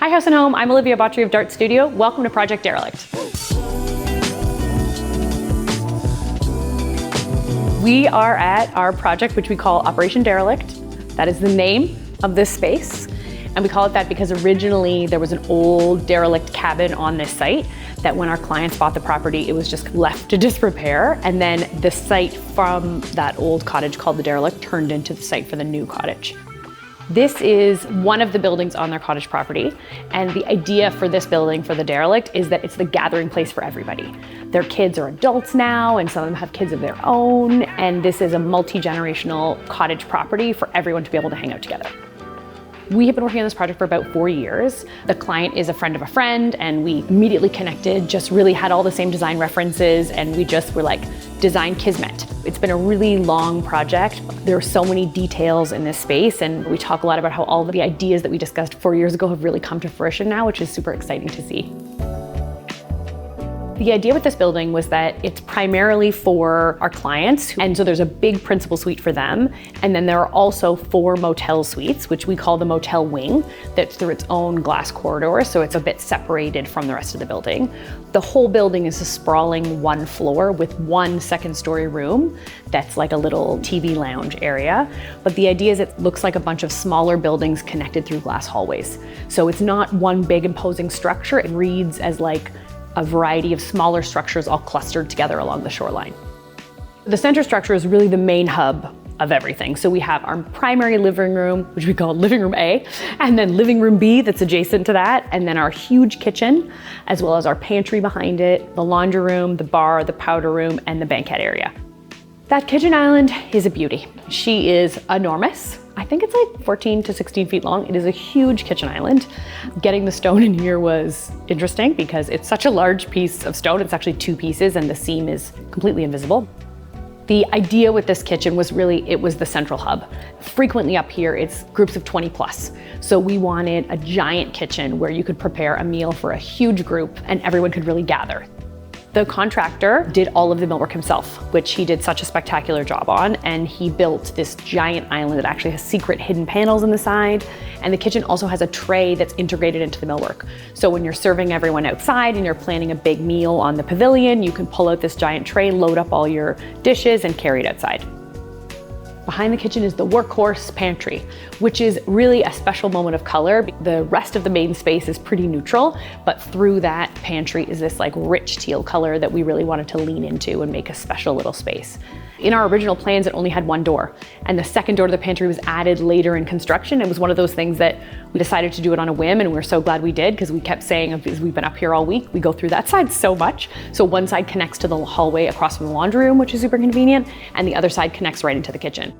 Hi House and Home, I'm Olivia Botrie of Dart Studio. Welcome to Project Derelict. We are at our project, which we call Operation Derelict. That is the name of this space. And we call it that because originally there was an old derelict cabin on this site that when our clients bought the property, it was just left to disrepair. And then the site from that old cottage called the Derelict turned into the site for the new cottage. This is one of the buildings on their cottage property. And the idea for this building, for the Derelict, is that it's the gathering place for everybody. Their kids are adults now, and some of them have kids of their own. And this is a multi-generational cottage property for everyone to be able to hang out together. We have been working on this project for about 4 years. The client is a friend of a friend, and we immediately connected, just really had all the same design references, and we just were like, design kismet. It's been a really long project. There are so many details in this space, and we talk a lot about how all of the ideas that we discussed 4 years ago have really come to fruition now, which is super exciting to see. The idea with this building was that it's primarily for our clients, and so there's a big principal suite for them, and then there are also 4 motel suites, which we call the motel wing, that's through its own glass corridor, so it's a bit separated from the rest of the building. The whole building is a sprawling 1 floor with 1 second-story room that's like a little TV lounge area, but the idea is it looks like a bunch of smaller buildings connected through glass hallways. So it's not one big imposing structure, it reads as like a variety of smaller structures all clustered together along the shoreline. The center structure is really the main hub of everything. So we have our primary living room, which we call living room A, and then living room B that's adjacent to that, and then our huge kitchen, as well as our pantry behind it, the laundry room, the bar, the powder room, and the banquet area. That kitchen island is a beauty. She is enormous. I think it's like 14 to 16 feet long. It is a huge kitchen island. Getting the stone in here was interesting because it's such a large piece of stone. It's actually 2 pieces and the seam is completely invisible. The idea with this kitchen was really, it was the central hub. Frequently up here, it's groups of 20 plus. So we wanted a giant kitchen where you could prepare a meal for a huge group and everyone could really gather. The contractor did all of the millwork himself, which he did such a spectacular job on, and he built this giant island that actually has secret hidden panels in the side, and the kitchen also has a tray that's integrated into the millwork. So when you're serving everyone outside and you're planning a big meal on the pavilion, you can pull out this giant tray, load up all your dishes, and carry it outside. Behind the kitchen is the workhorse pantry, which is really a special moment of color. The rest of the main space is pretty neutral, but through that pantry is this like rich teal color that we really wanted to lean into and make a special little space. In our original plans, it only had 1 door, and the second door to the pantry was added later in construction. It was one of those things that we decided to do it on a whim, and we're so glad we did because we kept saying, as we've been up here all week, we go through that side so much. So one side connects to the hallway across from the laundry room, which is super convenient, and the other side connects right into the kitchen.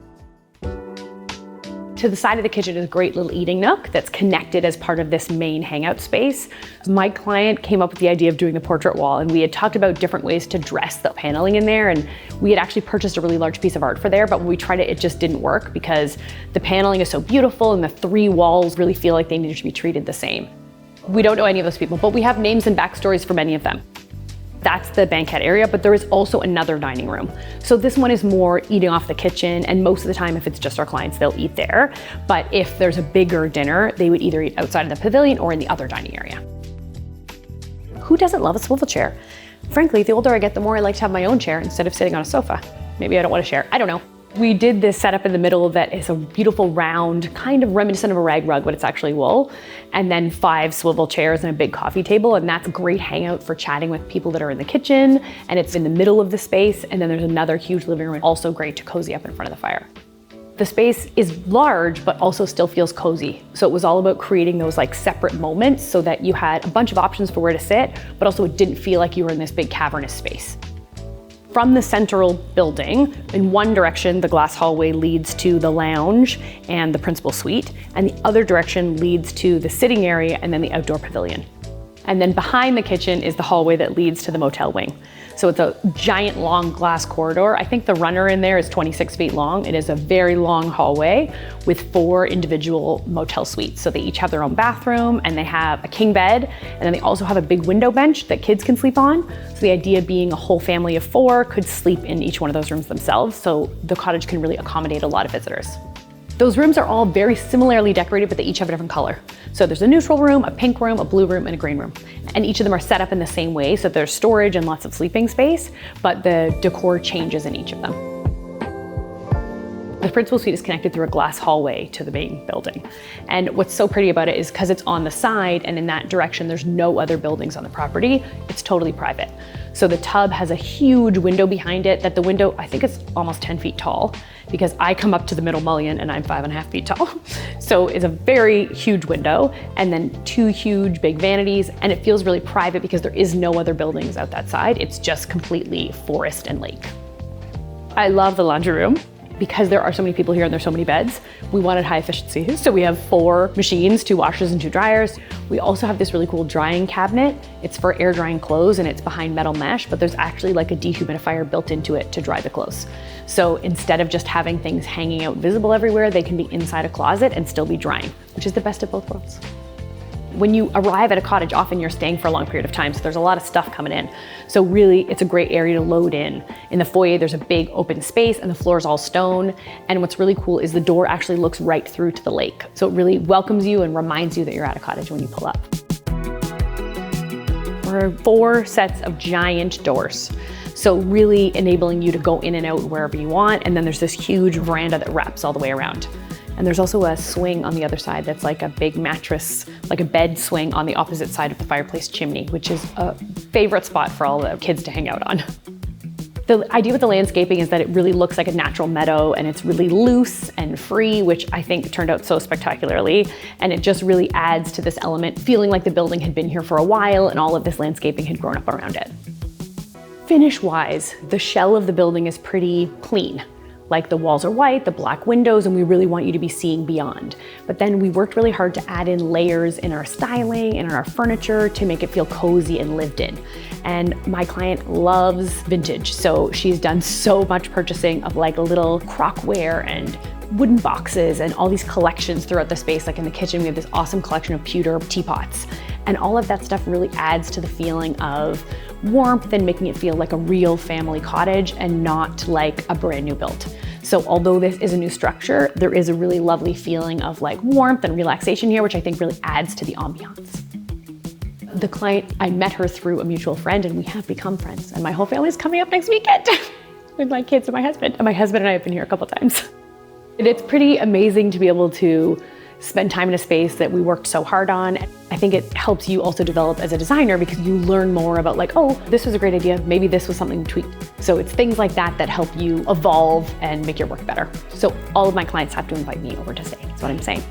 To the side of the kitchen is a great little eating nook that's connected as part of this main hangout space. My client came up with the idea of doing the portrait wall, and we had talked about different ways to dress the paneling in there, and we had actually purchased a really large piece of art for there, but when we tried it, it just didn't work because the paneling is so beautiful and the 3 walls really feel like they needed to be treated the same. We don't know any of those people, but we have names and backstories for many of them. That's the banquet area, but there is also another dining room. So this one is more eating off the kitchen, and most of the time, if it's just our clients, they'll eat there. But if there's a bigger dinner, they would either eat outside of the pavilion or in the other dining area. Who doesn't love a swivel chair? Frankly, the older I get, the more I like to have my own chair instead of sitting on a sofa. Maybe I don't want to share, I don't know. We did this setup in the middle that is a beautiful round, kind of reminiscent of a rag rug, but it's actually wool. And then 5 swivel chairs and a big coffee table. And that's a great hangout for chatting with people that are in the kitchen. And it's in the middle of the space. And then there's another huge living room, also great to cozy up in front of the fire. The space is large, but also still feels cozy. So it was all about creating those like separate moments so that you had a bunch of options for where to sit, but also it didn't feel like you were in this big cavernous space. From the central building, in one direction, the glass hallway leads to the lounge and the principal suite, and the other direction leads to the sitting area and then the outdoor pavilion. And then behind the kitchen is the hallway that leads to the motel wing. So it's a giant long glass corridor. I think the runner in there is 26 feet long. It is a very long hallway with 4 individual motel suites. So they each have their own bathroom and they have a king bed. And then they also have a big window bench that kids can sleep on. So the idea being a whole family of 4 could sleep in each one of those rooms themselves. So the cottage can really accommodate a lot of visitors. Those rooms are all very similarly decorated, but they each have a different color. So there's a neutral room, a pink room, a blue room, and a green room. And each of them are set up in the same way, so there's storage and lots of sleeping space, but the decor changes in each of them. The principal suite is connected through a glass hallway to the main building. And what's so pretty about it is because it's on the side and in that direction, there's no other buildings on the property, it's totally private. So the tub has a huge window behind it that the window, I think it's almost 10 feet tall because I come up to the middle mullion and I'm 5.5 feet tall. So it's a very huge window and then 2 huge big vanities, and it feels really private because there is no other buildings out that side. It's just completely forest and lake. I love the laundry room. Because there are so many people here and there's so many beds, we wanted high efficiency. So we have 4 machines, 2 washers and 2 dryers. We also have this really cool drying cabinet. It's for air drying clothes and it's behind metal mesh, but there's actually like a dehumidifier built into it to dry the clothes. So instead of just having things hanging out visible everywhere, they can be inside a closet and still be drying, which is the best of both worlds. When you arrive at a cottage, often you're staying for a long period of time, so there's a lot of stuff coming in. So really, it's a great area to load in. In the foyer, there's a big open space and the floor is all stone. And what's really cool is the door actually looks right through to the lake. So it really welcomes you and reminds you that you're at a cottage when you pull up. There are 4 sets of giant doors. So really enabling you to go in and out wherever you want. And then there's this huge veranda that wraps all the way around. And there's also a swing on the other side that's like a big mattress, like a bed swing on the opposite side of the fireplace chimney, which is a favorite spot for all the kids to hang out on. The idea with the landscaping is that it really looks like a natural meadow and it's really loose and free, which I think turned out so spectacularly. And it just really adds to this element, feeling like the building had been here for a while and all of this landscaping had grown up around it. Finish-wise, the shell of the building is pretty clean. Like the walls are white, the black windows, and we really want you to be seeing beyond. But then we worked really hard to add in layers in our styling and in our furniture to make it feel cozy and lived in. And my client loves vintage, so she's done so much purchasing of like little crockware and wooden boxes and all these collections throughout the space. Like in the kitchen, we have this awesome collection of pewter teapots. And all of that stuff really adds to the feeling of warmth and making it feel like a real family cottage and not like a brand new build. So although this is a new structure, there is a really lovely feeling of like warmth and relaxation here, which I think really adds to the ambiance. The client, I met her through a mutual friend and we have become friends. And my whole family is coming up next weekend with my kids and my husband. And my husband and I have been here a couple times. And it's pretty amazing to be able to spend time in a space that we worked so hard on. I think it helps you also develop as a designer because you learn more about like, oh, this was a great idea. Maybe this was something to tweak. So it's things like that that help you evolve and make your work better. So all of my clients have to invite me over to stay. That's what I'm saying.